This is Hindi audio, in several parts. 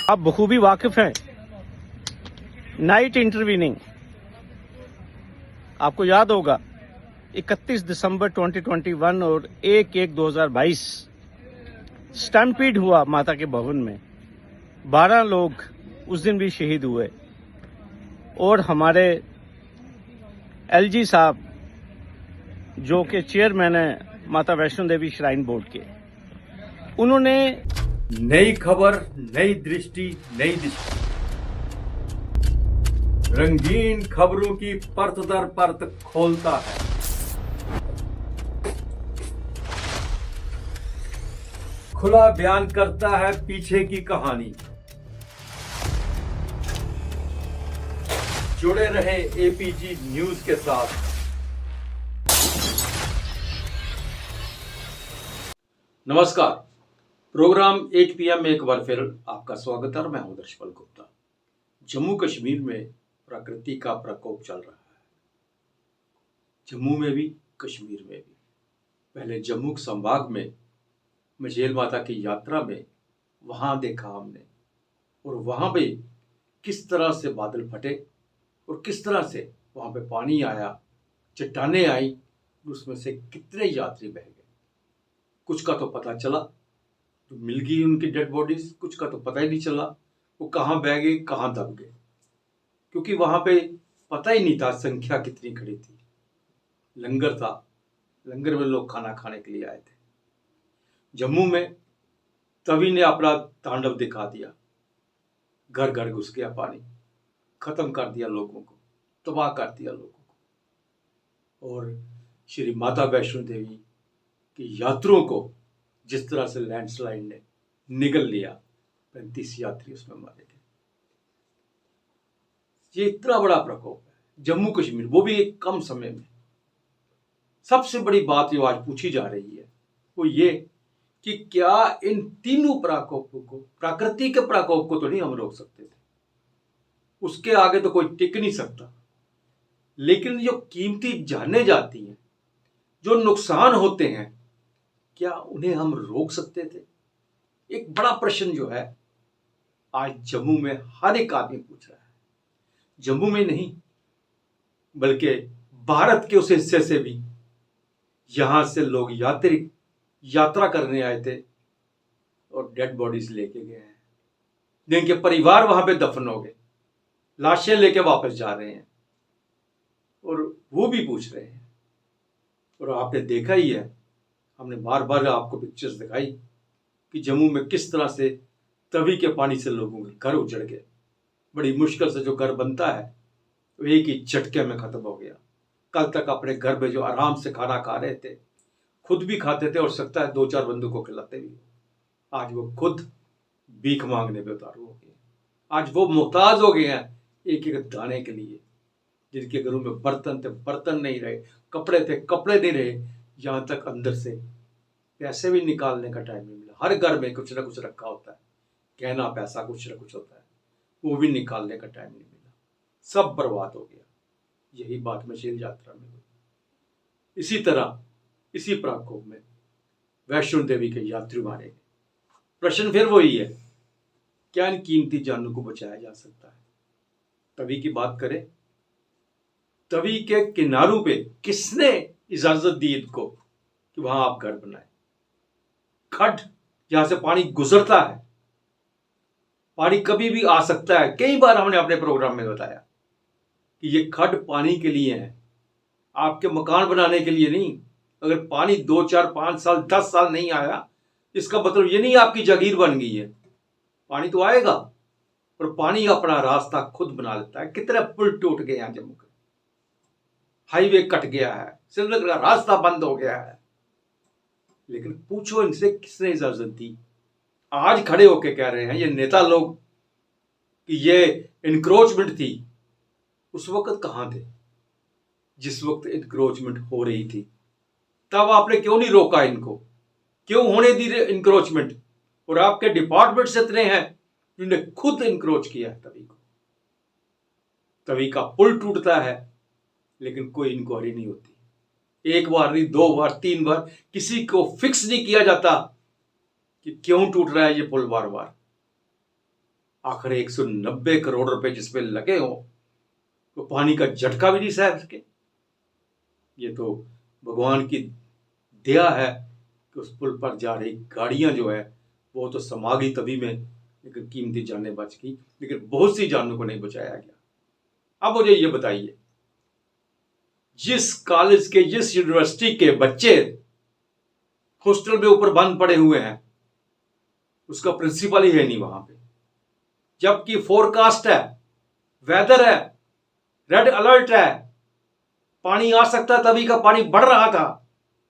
आप बखूबी वाकिफ हैं नाइट इंटरवीनिंग। आपको याद होगा 31 दिसंबर 2021 और 1/1/2022 स्टैम्पीड हुआ माता के भवन में। 12 लोग उस दिन भी शहीद हुए और हमारे एलजी साहब जो कि चेयरमैन है माता वैष्णो देवी श्राइन बोर्ड के, उन्होंने नई खबर, नई दृष्टि, नई दिशा, रंगीन खबरों की परत दर परत खोलता है। खुला बयान करता है पीछे की कहानी। जुड़े रहे एपीजी न्यूज के साथ। नमस्कार, प्रोग्राम 1 PM में एक बार फिर आपका स्वागत है। मैं हूं दर्शपल गुप्ता। जम्मू कश्मीर में प्रकृति का प्रकोप चल रहा है, जम्मू में भी, कश्मीर में भी। पहले जम्मू संभाग में मझेल माता की यात्रा में वहां देखा हमने, और वहां पे किस तरह से बादल फटे और किस तरह से वहां पे पानी आया, चट्टानें आई, उसमें से कितने यात्री बह गए। कुछ का तो पता चला, तो मिल गई उनकी डेड बॉडीज, कुछ का तो पता ही नहीं चला वो कहाँ बह गए, कहाँ दब गए, क्योंकि वहां पे पता ही नहीं था संख्या कितनी खड़ी थी। लंगर था, लंगर में लोग खाना खाने के लिए आए थे। जम्मू में तवी ने अपना तांडव दिखा दिया, घर घर घुस गया पानी, खत्म कर दिया लोगों को, तबाह कर दिया लोगों को। और श्री माता वैष्णो देवी कि यात्रियों को जिस तरह से लैंडस्लाइड ने निगल लिया, 35 यात्री उसमें मारे गए। ये इतना बड़ा प्रकोप है जम्मू कश्मीर, वो भी एक कम समय में। सबसे बड़ी बात जो आज पूछी जा रही है वो ये कि क्या इन तीनों प्रकोपों को, प्रकृति के प्रकोप को तो नहीं हम रोक सकते थे, उसके आगे तो कोई टिक नहीं सकता, लेकिन जो कीमती जानें जाती हैं, जो नुकसान होते हैं, क्या उन्हें हम रोक सकते थे? एक बड़ा प्रश्न जो है आज जम्मू में हर एक आदमी पूछ रहा है। जम्मू में नहीं बल्कि भारत के उस हिस्से से भी यहां से लोग यात्रा करने आए थे और डेड बॉडीज लेके गए हैं, जिनके परिवार वहां पे दफन हो गए, लाशें लेके वापस जा रहे हैं और वो भी पूछ रहे हैं। और आपने देखा ही है, हमने बार बार आपको पिक्चर्स दिखाई कि जम्मू में किस तरह से तवी के पानी से लोगों के घर उजड़ गए। बड़ी मुश्किल से जो घर बनता है वो एक ही झटके में खत्म हो गया। कल तक अपने घर में जो आराम से खाना खा रहे थे, खुद भी खाते थे और सकता है 2-4 बंदों को खिलाते भी, आज वो खुद भीख मांगने पे उतारू हो गए। आज वो मुहताज हो गए हैं एक एक दाने के लिए। जिनके घरों में बर्तन थे, बर्तन नहीं रहे, कपड़े थे, कपड़े नहीं रहे, यहाँ तक अंदर से पैसे भी निकालने का टाइम नहीं मिला। हर घर में कुछ ना कुछ रखा होता है, गहना पैसा कुछ ना कुछ होता है, वो भी निकालने का टाइम नहीं मिला, सब बर्बाद हो गया। यही बात मझेल यात्रा में हुई। इसी तरह इसी प्रकोप में वैष्णो देवी के यात्री मारे गए। प्रश्न फिर वही है, क्या इन कीमती जानों को बचाया जा सकता है? तवी की बात करें, तवी के किनारों पे किसने इजाजत दी इनको कि वहां आप घर बनाए? खड्ड जहां से पानी गुजरता है, पानी कभी भी आ सकता है। कई बार हमने अपने प्रोग्राम में बताया कि ये खड्ड पानी के लिए है, आपके मकान बनाने के लिए नहीं। अगर पानी 2, 4, 5 साल, 10 साल नहीं आया, इसका मतलब ये नहीं आपकी जागीर बन गई है। पानी तो आएगा, और पानी अपना रास्ता खुद बना लेता है। कितने पुल टूट गए हैं जम्मू के, हाईवे कट गया है, श्रीनगर का रास्ता बंद हो गया है, लेकिन पूछो इनसे किसने इजाजत दी? आज खड़े होके कह रहे हैं ये नेता लोग कि ये इंक्रोचमेंट थी। उस वक्त कहां थे जिस वक्त इंक्रोचमेंट हो रही थी? तब आपने क्यों नहीं रोका इनको? क्यों होने दी इंक्रोचमेंट? और आपके डिपार्टमेंट्स इतने हैं जिन्होंने खुद इंक्रोच किया है तवी को। तवी का पुल टूटता है लेकिन कोई इंक्वायरी नहीं होती। एक बार नहीं, 2 बार, 3 बार, किसी को फिक्स नहीं किया जाता कि क्यों टूट रहा है ये पुल बार बार। आखिर 190 करोड़ रुपए जिसपे लगे हो तो पानी का झटका भी नहीं सह सके। ये तो भगवान की दया है कि उस पुल पर जा रही गाड़ियां जो है वो तो समा गई तभी में, लेकिन कीमती जानें बच गई, लेकिन बहुत सी जानों को नहीं बचाया गया। अब मुझे ये बताइए, जिस कॉलेज के, जिस यूनिवर्सिटी के बच्चे हॉस्टल में ऊपर बंद पड़े हुए हैं, उसका प्रिंसिपल ही है नहीं वहां पे, जबकि फोरकास्ट है, वेदर है, रेड अलर्ट है, पानी आ सकता है, तभी का पानी बढ़ रहा था,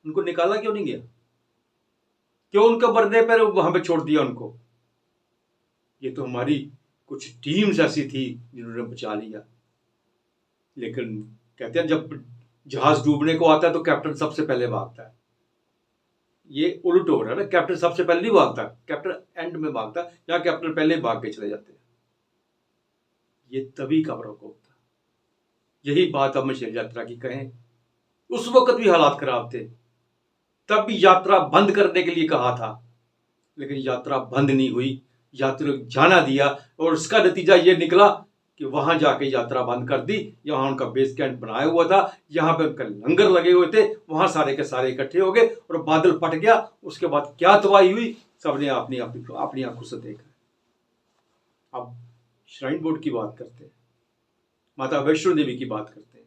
उनको निकाला क्यों नहीं गया? क्यों उनके बरने पर वहां पे छोड़ दिया उनको? ये तो हमारी कुछ टीम्स ऐसी थी जिन्होंने बचा लिया। लेकिन कहते हैं जब जहाज डूबने को आता है तो कैप्टन सबसे पहले भागता है। ये उल्ट हो रहा है ना, कैप्टन सबसे पहले नहीं भागता, कैप्टन एंड में भागता, या कैप्टन पहले भाग के चले जाते हैं। ये तभी का प्रकोप था। यही बात हम शेर यात्रा की कहें, उस वक्त भी हालात खराब थे, तब भी यात्रा बंद करने के लिए कहा था, लेकिन यात्रा बंद नहीं हुई, यात्रियों को जाना दिया, और उसका नतीजा ये निकला कि वहां जाके यात्रा बंद कर दी। यहाँ उनका बेस कैंप बनाया हुआ था, यहाँ पे उनका लंगर लगे हुए थे, वहां सारे के सारे इकट्ठे हो गए और बादल फट गया। उसके बाद क्या तबाही हुई सबने अपनी आंखों से देखा। अब श्राइन बोर्ड की बात करते हैं, माता वैष्णो देवी की बात करते हैं।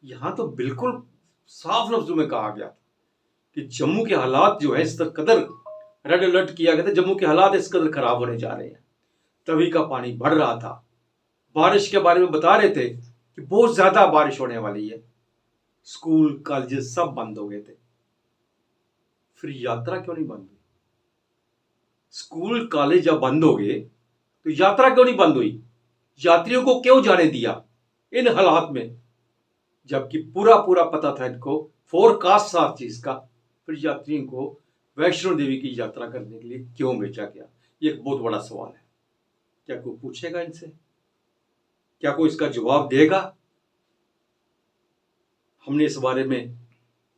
यहां तो बिल्कुल साफ लफ्जों में कहा गया था कि जम्मू के हालात जो है इस कदर रेड अलर्ट किया गया था, जम्मू के हालात इस कदर खराब होने जा रहे हैं, तभी का पानी बढ़ रहा था। बारिश के बारे में बता रहे थे कि बहुत ज्यादा बारिश होने वाली है, स्कूल कॉलेजेस सब बंद हो गए थे। फिर यात्रा क्यों नहीं बंद हुई? स्कूल कॉलेज जब बंद हो गए तो यात्रा क्यों नहीं बंद हुई? यात्रियों को क्यों जाने दिया इन हालात में, जबकि पूरा पूरा पता था इनको, फोरकास्ट था चीज का। फिर यात्रियों को वैष्णो देवी की यात्रा करने के लिए क्यों भेजा गया? ये एक बहुत बड़ा सवाल है। क्या कोई पूछेगा इनसे? क्या कोई इसका जवाब देगा? हमने इस बारे में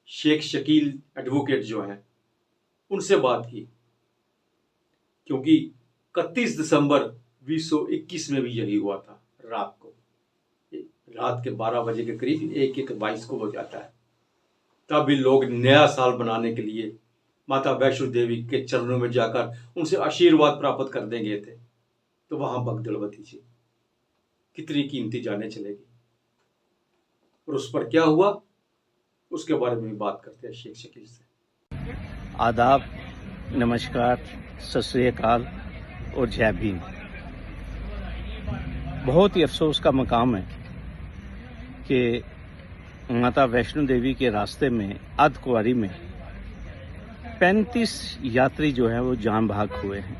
शेख शकील एडवोकेट जो हैं उनसे बात की, क्योंकि 31 दिसंबर 2021 में भी यही हुआ था। रात के 12 बजे के करीब 1:22 को हो जाता है। तब भी लोग नया साल बनाने के लिए माता वैष्णो देवी के चरणों में जाकर उनसे आशीर्वाद प्राप्त करने गए थे, तो वहां भगदड़ बची थी। कितनी कीमती जानें चलेगी, और उस पर क्या हुआ उसके बारे में भी बात करते हैं शेख शकील से। आदाब, नमस्कार, सत श्री अकाल और जय भीम। बहुत ही अफसोस का मकाम है कि माता वैष्णो देवी के रास्ते में अर्धकुंवारी में 35 यात्री जो हैं वो जान भाग हुए हैं।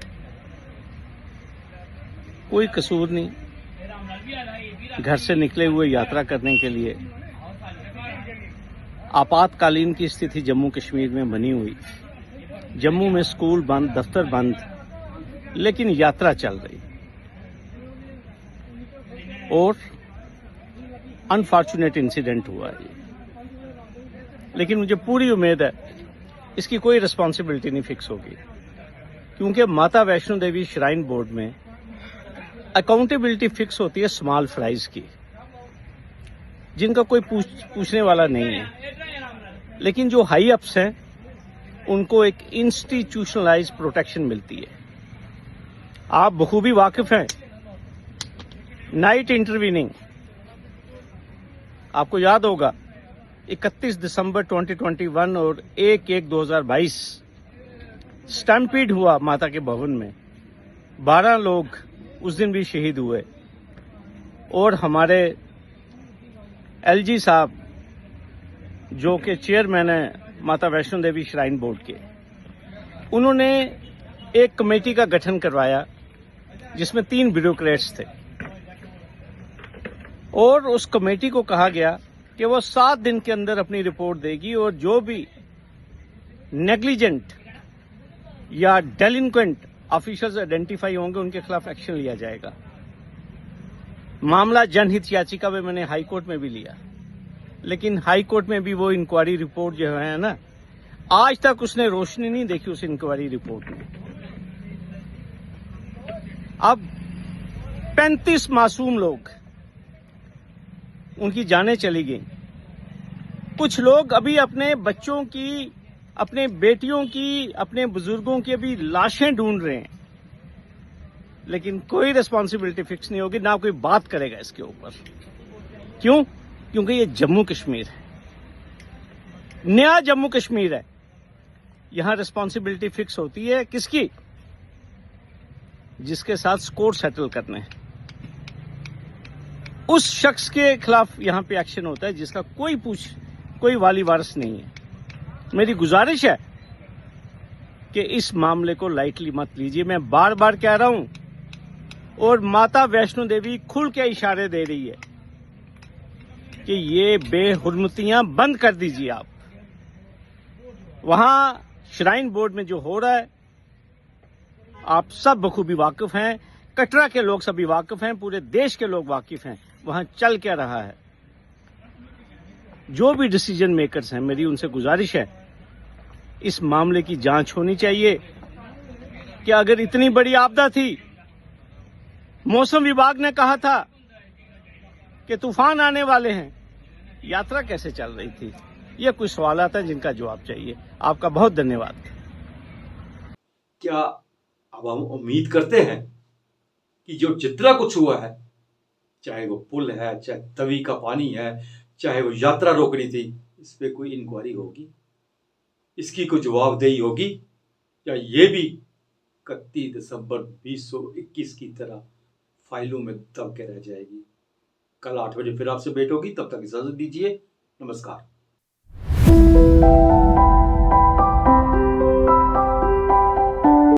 कोई कसूर नहीं, घर से निकले हुए यात्रा करने के लिए आपातकालीन की स्थिति जम्मू कश्मीर में बनी हुई। जम्मू में स्कूल बंद, दफ्तर बंद, लेकिन यात्रा चल रही, और अनफॉर्चुनेट इंसिडेंट हुआ है। लेकिन मुझे पूरी उम्मीद है इसकी कोई रिस्पॉन्सिबिलिटी नहीं फिक्स होगी, क्योंकि माता वैष्णो देवी श्राइन बोर्ड में अकाउंटेबिलिटी फिक्स होती है स्मॉल फ्राइज की, जिनका कोई पूछने वाला नहीं है। लेकिन जो हाई अप्स हैं उनको एक इंस्टीट्यूशनलाइज प्रोटेक्शन मिलती है। आप बखूबी वाकिफ हैं, नाइट इंटरवीनिंग, आपको याद होगा 31 दिसंबर 2021 और 1/1/2022 स्टैम्पीड हुआ माता के भवन में। 12 लोग उस दिन भी शहीद हुए, और हमारे एलजी साहब जो कि चेयरमैन है माता वैष्णो देवी श्राइन बोर्ड के, उन्होंने एक कमेटी का गठन करवाया जिसमें 3 ब्यूरोक्रेट्स थे, और उस कमेटी को कहा गया कि वो 7 दिन के अंदर अपनी रिपोर्ट देगी, और जो भी नेग्लिजेंट या डेलिंक्वेंट ऑफिसर्स आइडेंटिफाई होंगे उनके खिलाफ एक्शन लिया जाएगा। मामला जनहित याचिका में मैंने हाई कोर्ट में भी लिया, लेकिन हाई कोर्ट में भी वो इंक्वायरी रिपोर्ट जो है ना, आज तक उसने रोशनी नहीं देखी उस इंक्वायरी रिपोर्ट में। अब 35 मासूम लोग, उनकी जानें चली गई। कुछ लोग अभी अपने बच्चों की, अपने बेटियों की, अपने बुजुर्गों की अभी लाशें ढूंढ रहे हैं, लेकिन कोई रिस्पॉन्सिबिलिटी फिक्स नहीं होगी, ना कोई बात करेगा इसके ऊपर। क्यों? क्योंकि ये जम्मू कश्मीर है, नया जम्मू कश्मीर है। यहां रिस्पॉन्सिबिलिटी फिक्स होती है किसकी? जिसके साथ स्कोर सेटल करने हैं, उस शख्स के खिलाफ यहां पे एक्शन होता है जिसका कोई वाली वारिस नहीं है। मेरी गुजारिश है कि इस मामले को लाइटली मत लीजिए। मैं बार बार कह रहा हूं, और माता वैष्णो देवी खुल के इशारे दे रही है कि ये बेहुरमतियां बंद कर दीजिए आप। वहां श्राइन बोर्ड में जो हो रहा है, आप सब बखूबी वाकिफ हैं, कटरा के लोग सभी वाकिफ हैं, पूरे देश के लोग वाकिफ हैं वहां चल क्या रहा है। जो भी डिसीजन मेकर्स हैं, मेरी उनसे गुजारिश है, इस मामले की जांच होनी चाहिए कि अगर इतनी बड़ी आपदा थी, मौसम विभाग ने कहा था कि तूफान आने वाले हैं, यात्रा कैसे चल रही थी? ये कुछ सवालात हैं जिनका जवाब चाहिए। आपका बहुत धन्यवाद। क्या अब हम उम्मीद करते हैं कि जो जितना कुछ हुआ है, चाहे वो पुल है, चाहे तवी का पानी है, चाहे वो यात्रा रोकनी थी, इस पे कोई इंक्वायरी होगी, इसकी कोई जवाबदेही होगी, या ये भी 31 दिसंबर 2021 की तरह फाइलों में दब के रह जाएगी? कल 8 बजे फिर आपसे भेंट होगी, तब तक इजाजत दीजिए। नमस्कार।